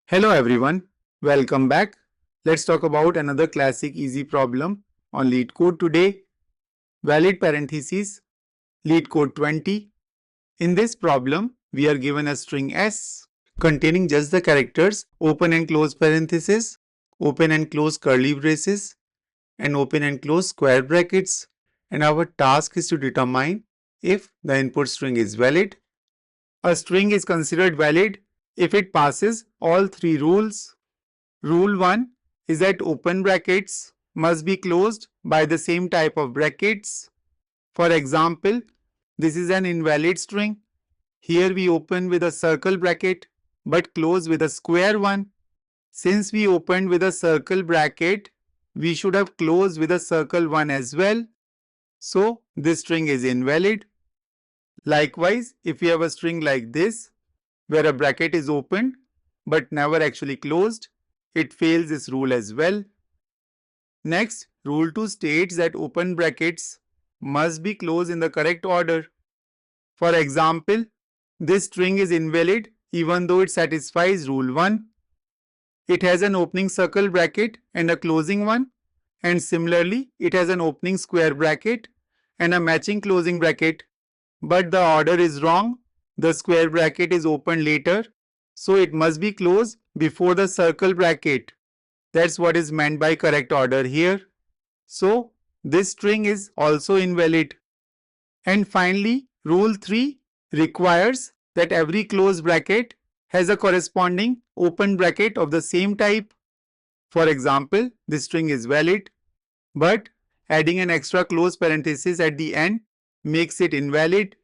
Hello everyone, welcome back. Let's talk about another classic easy problem on Leetcode today. Valid parentheses, Leetcode 20. In this problem, we are given a string S containing just the characters open and close parentheses, open and close curly braces, and open and close square brackets. And our task is to determine if the input string is valid. A string is considered valid if it passes all three rules. Rule 1 is that open brackets must be closed by the same type of brackets. For example, this is an invalid string. Here we open with a circle bracket but close with a square one. Since we opened with a circle bracket, we should have closed with a circle one as well. So this string is invalid. Likewise, if we have a string like this, where a bracket is opened but never actually closed, it fails this rule as well. Next, rule 2 states that open brackets must be closed in the correct order. For example, this string is invalid even though it satisfies rule 1. It has an opening circle bracket and a closing one, and similarly it has an opening square bracket and a matching closing bracket. But the order is wrong. The square bracket is opened later, so it must be closed before the circle bracket. That's what is meant by correct order here. So this string is also invalid. And finally, rule 3 requires that every closed bracket has a corresponding open bracket of the same type. For example, this string is valid, but adding an extra close parenthesis at the end makes it invalid.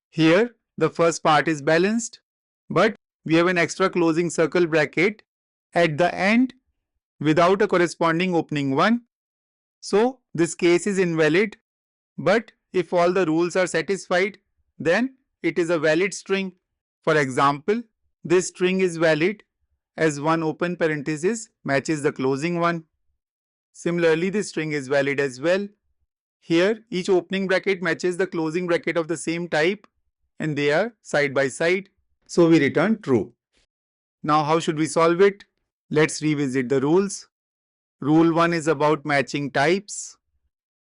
Here, the first part is balanced, but we have an extra closing circle bracket at the end without a corresponding opening one. So this case is invalid, but if all the rules are satisfied, then it is a valid string. For example, this string is valid as one open parenthesis matches the closing one. Similarly, this string is valid as well. Here, each opening bracket matches the closing bracket of the same type and they are side by side. So we return true. Now how should we solve it? Let's revisit the rules. Rule 1 is about matching types.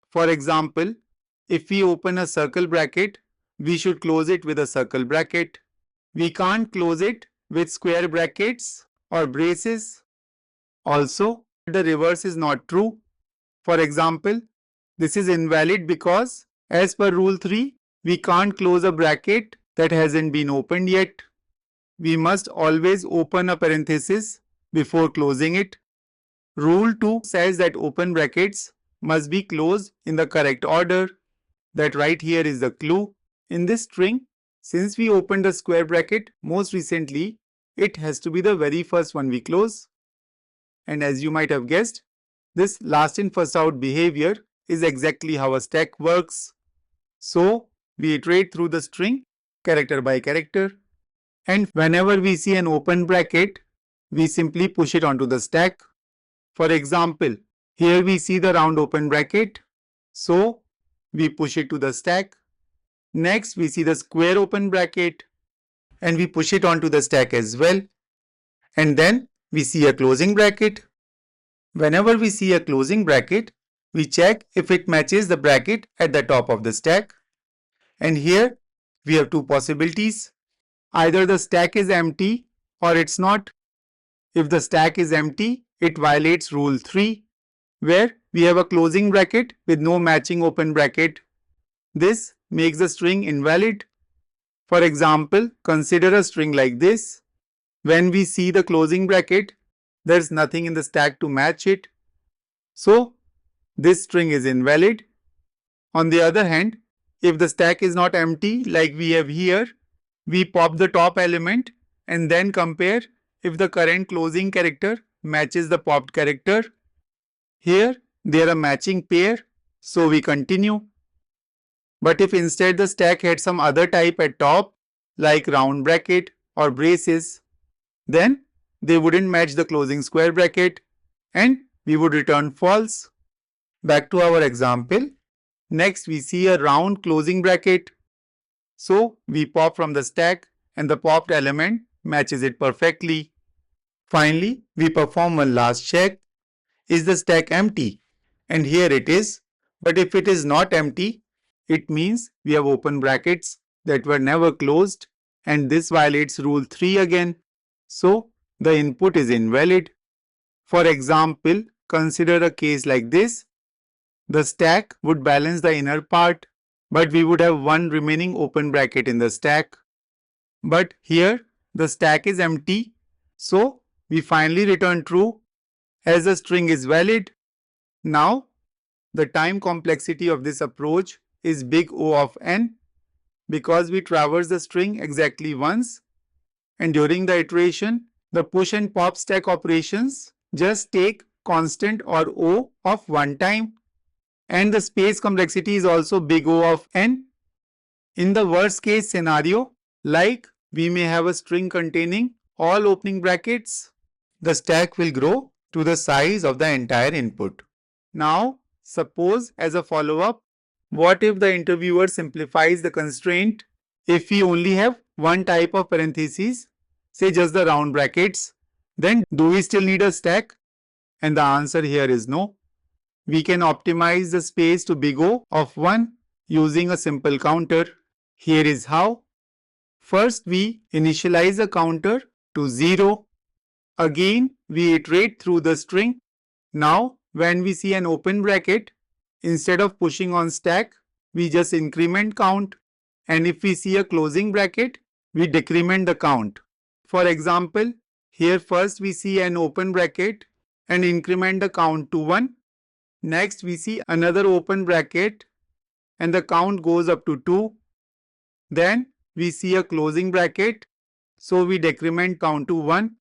For example, if we open a circle bracket, we should close it with a circle bracket. We can't close it with square brackets or braces. Also, the reverse is not true. For example, this is invalid because as per rule 3, we can't close a bracket that hasn't been opened yet. We must always open a parenthesis before closing it. Rule 2 says that open brackets must be closed in the correct order. That right here is the clue. In this string, since we opened the square bracket most recently, it has to be the very first one we close. And as you might have guessed, this last in first out behavior is exactly how a stack works. So we iterate through the string character by character, and whenever we see an open bracket, we simply push it onto the stack. For example, here we see the round open bracket, so we push it to the stack. Next, we see the square open bracket and we push it onto the stack as well. And then we see a closing bracket. Whenever we see a closing bracket, we check if it matches the bracket at the top of the stack. And here we have two possibilities. Either the stack is empty or it's not. If the stack is empty, it violates rule 3, where we have a closing bracket with no matching open bracket. This makes the string invalid. For example, consider a string like this. When we see the closing bracket, there's nothing in the stack to match it. So this string is invalid. On the other hand, if the stack is not empty like we have here, we pop the top element and then compare if the current closing character matches the popped character. Here they are a matching pair, so we continue. But if instead the stack had some other type at top, like round bracket or braces, then they wouldn't match the closing square bracket and we would return false. Back to our example. Next we see a round closing bracket. So we pop from the stack and the popped element matches it perfectly. Finally, we perform one last check. Is the stack empty? And here it is. But if it is not empty, it means we have open brackets that were never closed, and this violates rule 3 again. So the input is invalid. For example, consider a case like this. The stack would balance the inner part, but we would have one remaining open bracket in the stack. But here the stack is empty, so we finally return true as the string is valid. Now, the time complexity of this approach is big O of n because we traverse the string exactly once, and during the iteration, the push and pop stack operations just take constant or O of one time, and the space complexity is also big O of n. In the worst case scenario, like we may have a string containing all opening brackets, the stack will grow to the size of the entire input. Now, suppose as a follow-up, what if the interviewer simplifies the constraint? If we only have one type of parentheses, say just the round brackets, then do we still need a stack? And the answer here is no. We can optimize the space to big O of 1 using a simple counter. Here is how. First, we initialize the counter to 0. Again, we iterate through the string. Now, when we see an open bracket, instead of pushing on stack, we just increment count. And if we see a closing bracket, we decrement the count. For example, here first we see an open bracket and increment the count to 1. Next, we see another open bracket and the count goes up to 2. Then we see a closing bracket, so we decrement count to 1,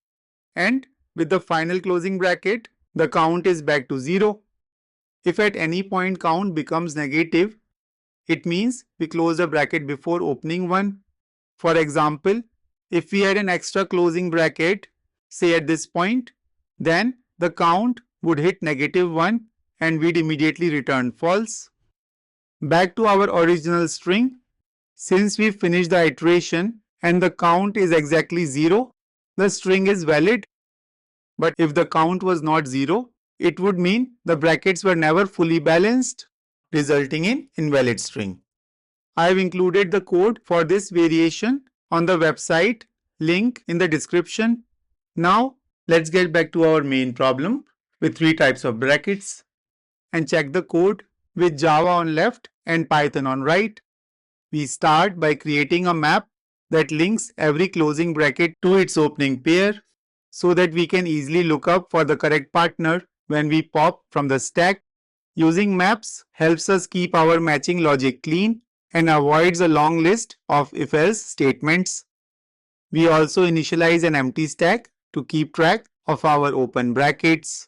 and with the final closing bracket, the count is back to 0. If at any point count becomes negative, it means we close the bracket before opening one. For example, if we had an extra closing bracket, say at this point, then the count would hit -1 and we'd immediately return false. Back to our original string. Since we finished the iteration and the count is exactly 0, the string is valid. But if the count was not 0, it would mean the brackets were never fully balanced, resulting in invalid string. I have included the code for this variation on the website, link in the description. Now, let's get back to our main problem with 3 types of brackets and check the code with Java on left and Python on right. We start by creating a map that links every closing bracket to its opening pair so that we can easily look up for the correct partner when we pop from the stack. Using maps helps us keep our matching logic clean and avoids a long list of if-else statements. We also initialize an empty stack to keep track of our open brackets.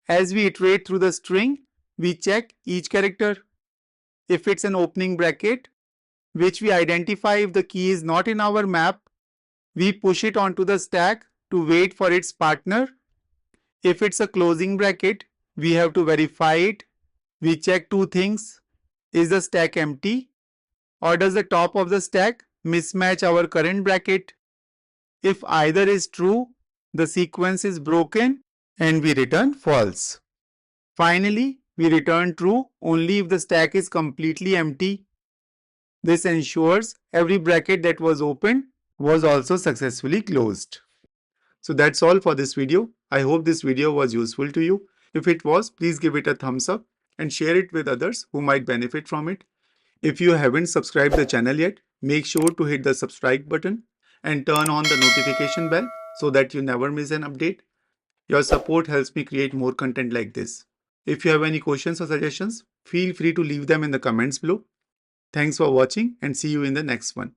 As we iterate through the string, we check each character. If it's an opening bracket, which we identify if the key is not in our map, we push it onto the stack to wait for its partner. If it's a closing bracket, we have to verify it. We check 2 things. Is the stack empty? Or does the top of the stack mismatch our current bracket? If either is true, the sequence is broken and we return false. Finally, we return true only if the stack is completely empty. This ensures every bracket that was opened was also successfully closed. So that's all for this video. I hope this video was useful to you. If it was, please give it a thumbs up and share it with others who might benefit from it. If you haven't subscribed the channel yet, make sure to hit the subscribe button and turn on the notification bell so that you never miss an update. Your support helps me create more content like this. If you have any questions or suggestions, feel free to leave them in the comments below. Thanks for watching and see you in the next one.